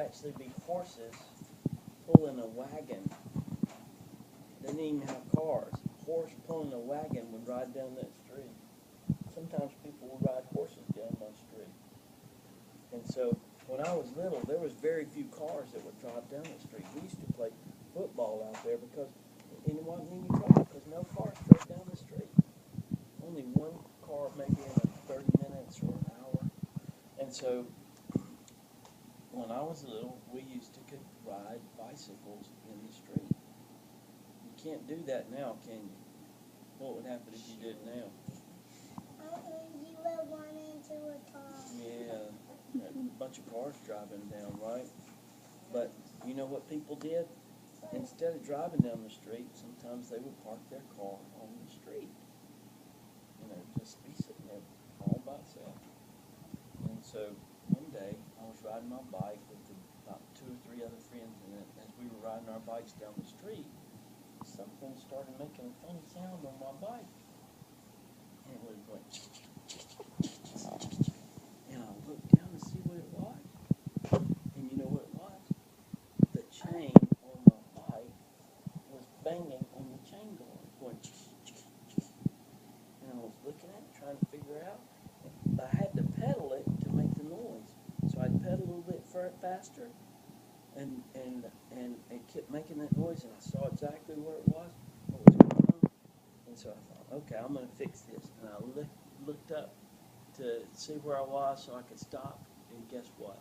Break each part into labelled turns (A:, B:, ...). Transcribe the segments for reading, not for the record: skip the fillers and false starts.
A: actually be horses pulling a wagon. They didn't even have cars. A horse pulling a wagon would ride down that street. Sometimes people would ride horses down my street. And so when I was little, there was very few cars that would drive down the street. We used to play football out there because it wasn't any trouble because no cars drove down the street. Only one car maybe in 30 minutes or an hour. And so when I was little, we used to could ride bicycles in the street. You can't do that now, can you? What would happen if you did it now?
B: You would run into a car.
A: Yeah, a bunch of cars driving down, right? But you know what people did? Instead of driving down the street, sometimes they would park their car on the street. You know, just be sitting there all by itself. And so one day I was riding my bike with about 2 or 3 other friends, and as we were riding our bikes down the street, something started making a funny sound on my bike. And it was going, and I looked down to see what it was. And you know what it was? The chain on my bike was banging on the chain going, and I was looking at it, trying to figure out. I had to pedal it to make the noise. So I'd pedal a little bit faster, and it kept making that noise, and I saw exactly where it was, what was going on. And so I thought, okay, I'm going to fix this. And I looked up to see where I was so I could stop, and guess what?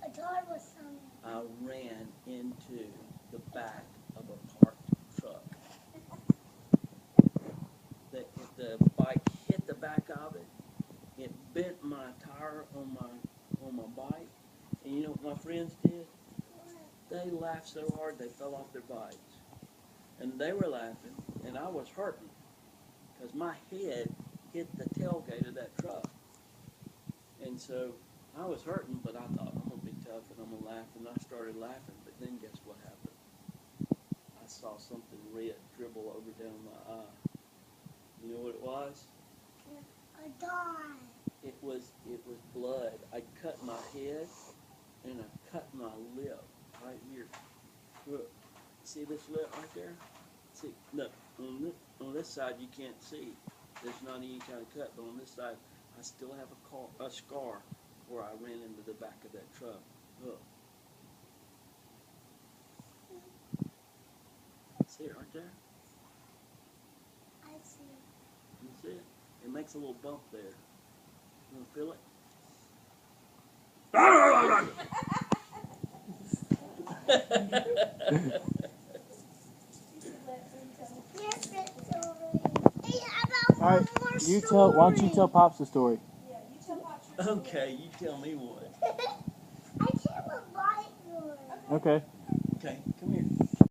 B: A car was coming.
A: I ran into the back of a parked truck. The bike hit the back of it. It bent my tire on my bike. And you know what my friends did? They laughed so hard they fell off their bikes. And they were laughing, and I was hurting because my head hit the tailgate of that truck. And so I was hurting, but I thought, I'm going to be tough and I'm going to laugh. And I started laughing, but then guess what happened? I saw something red dribble over down my eye. You know what it was?
B: A dog.
A: It was blood. I cut my head and I cut my lip right here. Look, see this lip right there? See, look, on this side you can't see. There's not any kind of cut, but on this side I still have a scar where I ran into the back of that truck. Look. See it right there?
B: I see.
A: You see it? It makes a little bump there. You want to feel it?
B: Yes, it's over. Hey, how about
C: All right,
B: one more
C: why
B: story?
C: don't you tell Pops the story?
D: Yeah, you tell Pops your story.
A: Okay, you tell me what.
B: I tell a bite story.
C: Okay.
A: Okay, come here.